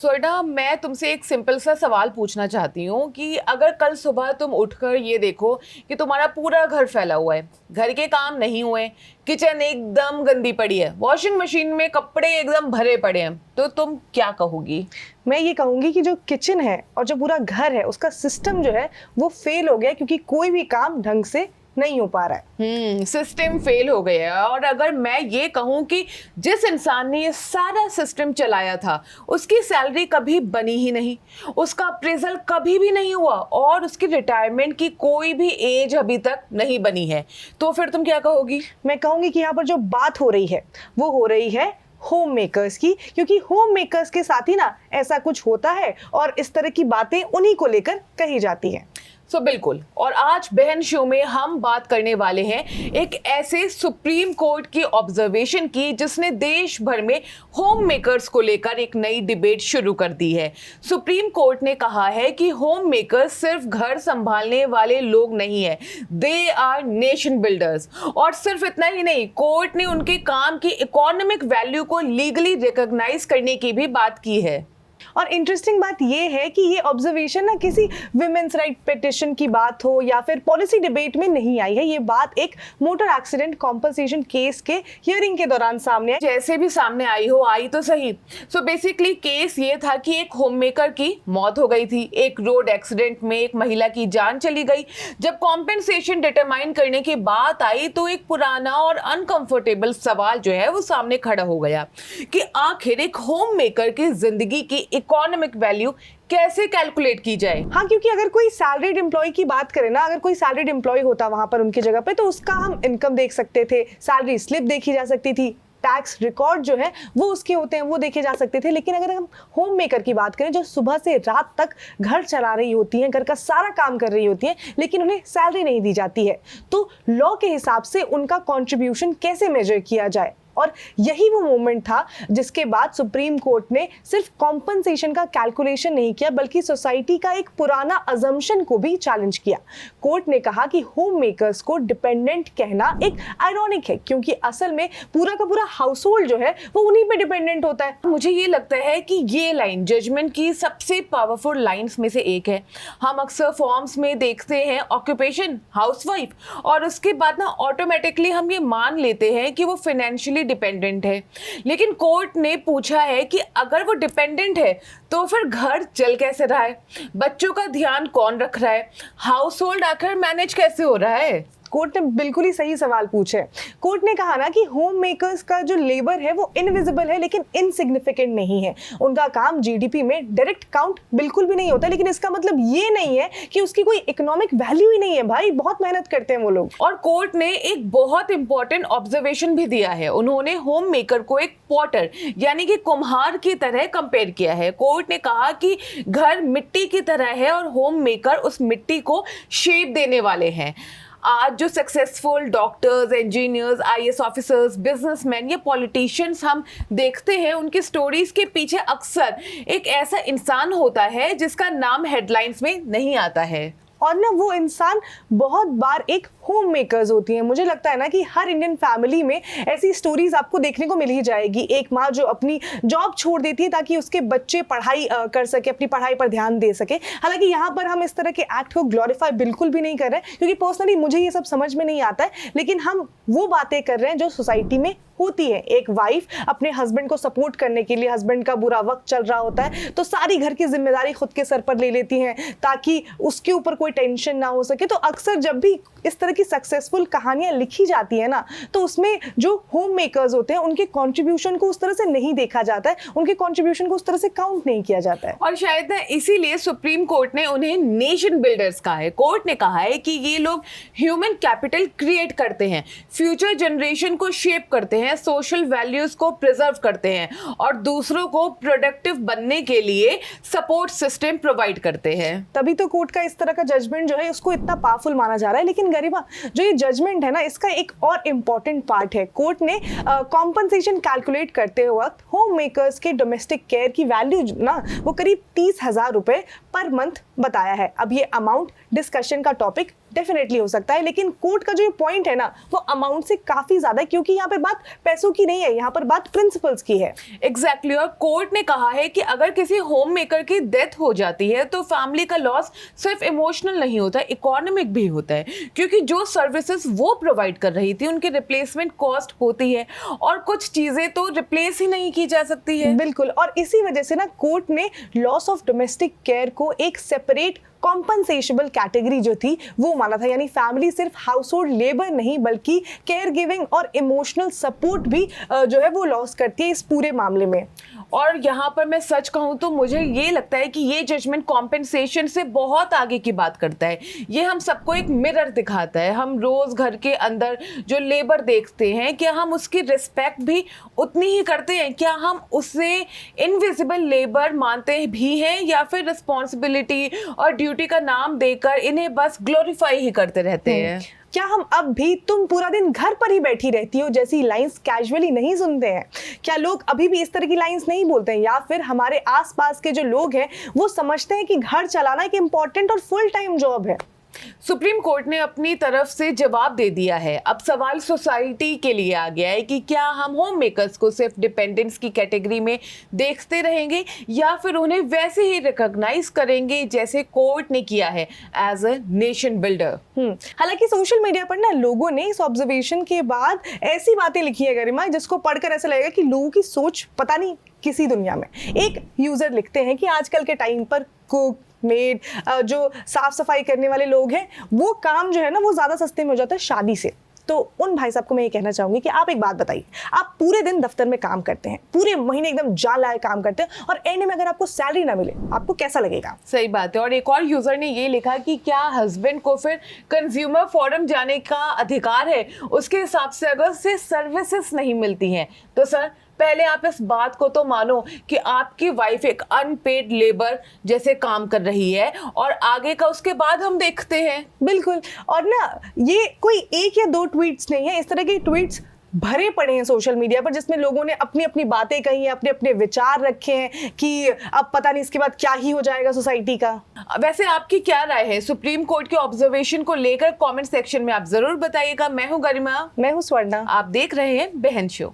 स्वर्णा, मैं तुमसे एक सिंपल सा सवाल पूछना चाहती हूँ कि अगर कल सुबह तुम उठकर ये देखो कि तुम्हारा पूरा घर फैला हुआ है, घर के काम नहीं हुए, किचन एकदम गंदी पड़ी है, वॉशिंग मशीन में कपड़े एकदम भरे पड़े हैं, तो तुम क्या कहोगी? मैं ये कहूंगी कि जो किचन है और जो पूरा घर है उसका सिस्टम जो है वो फेल हो गया, क्योंकि कोई भी काम ढंग से नहीं हो पा रहा है। सिस्टम फेल हो गया है। और अगर मैं ये कहूँ कि जिस इंसान ने ये सारा सिस्टम चलाया था उसकी सैलरी कभी बनी ही नहीं, उसका अप्रेजल कभी भी नहीं हुआ और उसकी रिटायरमेंट की कोई भी एज अभी तक नहीं बनी है, तो फिर तुम क्या कहोगी? मैं कहूंगी कि यहाँ पर जो बात हो रही है वो हो रही है होम मेकर्स की, क्योंकि होम मेकर्स के साथ ही ना ऐसा कुछ होता है और इस तरह की बातें उन्हीं को लेकर कही जाती हैं। बिल्कुल। और आज बहन शो में हम बात करने वाले हैं एक ऐसे सुप्रीम कोर्ट की ऑब्जर्वेशन की जिसने देश भर में होम मेकर्स को लेकर एक नई डिबेट शुरू कर दी है। सुप्रीम कोर्ट ने कहा है कि होम मेकर्स सिर्फ घर संभालने वाले लोग नहीं है, दे आर नेशन बिल्डर्स। और सिर्फ इतना ही नहीं, कोर्ट ने उनके काम की इकोनॉमिक वैल्यू को लीगली रिकॉग्नाइज करने की भी बात की है। और इंटरेस्टिंग बात यह है कि ये ऑब्जर्वेशन ना किसी विमेंस राइट पिटिशन की बात हो या फिर पॉलिसी डिबेट में नहीं आई है। ये बात एक मोटर एक्सीडेंट कॉम्पनसेशन केस के हियरिंग के दौरान सामने आई। जैसे भी सामने आई हो, आई तो सही। बेसिकली केस ये था कि एक होममेकर की मौत हो गई थी, एक रोड एक्सीडेंट में एक महिला की जान चली गई। जब कॉम्पनसेशन डिटरमाइन करने की बात आई तो एक पुराना और अनकंफर्टेबल सवाल जो है वो सामने खड़ा हो गया कि आखिर एक होममेकर की जिंदगी की इकोनॉमिक वैल्यू कैसे कैलकुलेट की जाए। हाँ, क्योंकि अगर कोई सैलरीड एम्प्लॉय की बात करें ना, अगर कोई सैलरीड एम्प्लॉय होता वहां पर उनकी जगह पे, तो उसका हम इनकम देख सकते थे, सैलरी स्लिप देखी जा सकती थी, टैक्स रिकॉर्ड जो है वो उसके होते हैं वो देखे जा सकते थे। लेकिन अगर हम होम मेकर की बात करें जो सुबह से रात तक घर चला रही होती हैं, घर का सारा काम कर रही होती हैं, लेकिन उन्हें सैलरी नहीं दी जाती है, तो लॉ के हिसाब से उनका कॉन्ट्रीब्यूशन कैसे मेजर किया जाए? और यही वो मोमेंट था जिसके बाद सुप्रीम कोर्ट ने सिर्फ कॉम्पनसेशन का कैलकुलेशन नहीं किया बल्कि सोसाइटी का एक पुराना अजम्पशन को भी चैलेंज किया। कोर्ट ने कहा कि होम मेकर्स को डिपेंडेंट कहना एक आयरॉनिक है, क्योंकि असल में पूरा का पूरा हाउस होल्ड जो है वो उन्हीं पे डिपेंडेंट होता है। मुझे ये लगता है कि ये लाइन जजमेंट की सबसे पावरफुल लाइंस में से एक है। हम अक्सर फॉर्म्स में देखते हैं ऑक्यूपेशन हाउसवाइफ, और उसके बाद ना ऑटोमेटिकली हम ये मान लेते हैं कि वो फाइनेंशियली डिपेंडेंट है। लेकिन कोर्ट ने पूछा है कि अगर वो डिपेंडेंट है तो फिर घर चल कैसे रहा है, बच्चों का ध्यान कौन रख रहा है, हाउस होल्ड आखिर मैनेज कैसे हो रहा है? कोर्ट ने बिल्कुल ही सही सवाल पूछे। कोर्ट ने कहा ना कि होम मेकर्स का जो लेबर है वो इनविजिबल है लेकिन इनसिग्निफिकेंट नहीं है। उनका काम जीडीपी में डायरेक्ट काउंट बिल्कुल भी नहीं होता, लेकिन इसका मतलब ये नहीं है कि उसकी कोई इकोनॉमिक वैल्यू ही नहीं है। भाई बहुत मेहनत करते हैं वो लोग। और कोर्ट ने एक बहुत इंपॉर्टेंट ऑब्जर्वेशन भी दिया है। उन्होंने होम मेकर को एक पॉटर यानी कि कुम्हार की तरह कंपेयर किया है। कोर्ट ने कहा कि घर मिट्टी की तरह है और होम मेकर उस मिट्टी को शेप देने वाले हैं। आज जो successful doctors, engineers, IAS officers, businessman या पॉलिटिशियंस हम देखते हैं, उनकी स्टोरीज के पीछे अक्सर एक ऐसा इंसान होता है जिसका नाम हेडलाइंस में नहीं आता है। और ना वो इंसान बहुत बार एक होम मेकर्स होती हैं। मुझे लगता है ना कि हर इंडियन फैमिली में ऐसी स्टोरीज आपको देखने को मिल ही जाएगी। एक माँ जो अपनी जॉब छोड़ देती है ताकि उसके बच्चे पढ़ाई कर सके, अपनी पढ़ाई पर ध्यान दे सके। हालांकि यहाँ पर हम इस तरह के एक्ट को ग्लोरीफाई बिल्कुल भी नहीं कर रहे हैं, क्योंकि पर्सनली मुझे ये सब समझ में नहीं आता है, लेकिन हम वो बातें कर रहे हैं जो सोसाइटी में होती है। एक वाइफ अपने हस्बैंड को सपोर्ट करने के लिए, हस्बैंड का बुरा वक्त चल रहा होता है तो सारी घर की जिम्मेदारी खुद के सर पर ले लेती हैं ताकि उसके ऊपर कोई टेंशन ना हो सके। तो अक्सर जब भी इस तरह की सक्सेसफुल कहानियां लिखी जाती है ना, तो उसमें जो होम मेकर्स होते हैं उनके कंट्रीब्यूशन को उस तरह से नहीं देखा जाता है, उनके कंट्रीब्यूशन को उस तरह से काउंट नहीं किया जाता है। और शायद ना इसीलिए सुप्रीम कोर्ट ने उन्हें नेशन बिल्डर्स कहा है। कोर्ट ने कहा है कि ये लोग ह्यूमन कैपिटल क्रिएट करते हैं, फ्यूचर जनरेशन को शेप करते हैं, सोशल वैल्यूज को प्रिजर्व करते हैं और दूसरों को प्रोडक्टिव बनने के लिए सपोर्ट सिस्टम प्रोवाइड करते हैं। तभी तो कोर्ट का इस तरह का जजमेंट जो है उसको इतना पावरफुल माना जा रहा है। लेकिन गरिमा, जो ये जजमेंट है ना, इसका एक और इम्पॉर्टेंट पार्ट है। कोर्ट ने कॉम्पनसेशन कैलकुलेट करते वक्त होम मेकर्स के डोमेस्टिक केयर की वैल्यू ना वो करीब 30,000 रुपए पर मंथ बताया है। अब ये अमाउंट डिस्कशन का टॉपिक डेफिनेटली हो सकता है, लेकिन कोर्ट का जो पॉइंट है ना वो अमाउंट से काफी ज्यादा है, क्योंकि यहाँ पे बात पैसों की नहीं है, यहाँ पर बात प्रिंसिपल्स की है। एग्जैक्टली और कोर्ट ने कहा है कि अगर किसी होम मेकर की डेथ हो जाती है तो फैमिली का लॉस सिर्फ इमोशनल नहीं होता, इकोनॉमिक भी होता है, क्योंकि जो सर्विसेज वो प्रोवाइड कर रही थी उनकी रिप्लेसमेंट कॉस्ट होती है और कुछ चीजें तो रिप्लेस ही नहीं की जा सकती है। बिल्कुल, और इसी वजह से ना कोर्ट ने लॉस ऑफ डोमेस्टिक केयर को एक सेपरेट कॉम्पनसेशबल कैटेगरी जो थी वो माना था, यानी फैमिली सिर्फ हाउस होल्ड लेबर नहीं बल्कि केयर गिविंग और इमोशनल सपोर्ट भी जो है वो लॉस करती है इस पूरे मामले में। और यहाँ पर मैं सच कहूँ तो मुझे ये लगता है कि ये जजमेंट कॉम्पेंसेशन से बहुत आगे की बात करता है। ये हम सबको एक मिरर दिखाता है। हम रोज घर के अंदर जो लेबर देखते हैं, क्या हम उसकी रिस्पेक्ट भी उतनी ही करते हैं? क्या हम उसे इनविजिबल लेबर मानते भी हैं या फिर रिस्पॉन्सिबिलिटी और ड्यूटी का नाम देकर इन्हें बस ग्लोरीफाई ही करते रहते हैं? क्या हम अब भी तुम पूरा दिन घर पर ही बैठी रहती हो जैसी लाइंस कैजुअली नहीं सुनते हैं? क्या लोग अभी भी इस तरह की लाइंस नहीं बोलते हैं, या फिर हमारे आसपास के जो लोग हैं वो समझते हैं कि घर चलाना एक इम्पॉर्टेंट और फुल टाइम जॉब है? सुप्रीम कोर्ट ने अपनी तरफ से जवाब दे दिया है। अब सवाल सोसाइटी के लिए आ गया है कि क्या हम होम मेकर्स को सिर्फ डिपेंडेंट्स की कैटेगरी में देखते रहेंगे या फिर उन्हें वैसे ही रिकॉग्नाइज करेंगे जैसे कोर्ट ने किया है एज अ नेशन बिल्डर। हालांकि सोशल मीडिया पर ना लोगों ने इस ऑब्जर्वेशन के बाद ऐसी बातें लिखी है गरिमा, जिसको पढ़कर ऐसा लगेगा कि लोगों की सोच पता नहीं किसी दुनिया में। एक यूजर लिखते हैं कि आजकल के टाइम पर कुक मेड जो साफ सफाई करने वाले लोग हैं वो काम जो है ना वो ज्यादा सस्ते में हो जाता है शादी से। तो उन भाई साहब को मैं ये कहना चाहूंगी कि आप एक बात बताइए, आप पूरे दिन दफ्तर में काम करते हैं, पूरे महीने एकदम जान लगा काम करते हैं और एंड में अगर आपको सैलरी ना मिले आपको कैसा लगेगा? सही बात है। और एक और यूजर ने ये लिखा कि क्या हस्बैंड को फिर कंज्यूमर फोरम जाने का अधिकार है उसके हिसाब से अगर से सर्विसेज नहीं मिलती हैं? तो सर पहले आप इस बात को तो मानो कि आपकी वाइफ एक अनपेड लेबर जैसे काम कर रही है और आगे का उसके बाद हम देखते हैं। बिल्कुल, और ना ये कोई एक या दो ट्वीट्स नहीं है, इस तरह के ट्वीट्स भरे पड़े हैं सोशल मीडिया पर जिसमें लोगों ने अपनी अपनी बातें कही हैं, अपने अपने विचार रखे हैं कि अब पता नहीं इसके बाद क्या ही हो जाएगा सोसाइटी का। वैसे आपकी क्या राय है सुप्रीम कोर्ट के ऑब्जर्वेशन को लेकर? कमेंट सेक्शन में आप जरूर बताइएगा। मैं हूं गरिमा, मैं हूं स्वर्णा, आप देख रहे हैं बहन शो।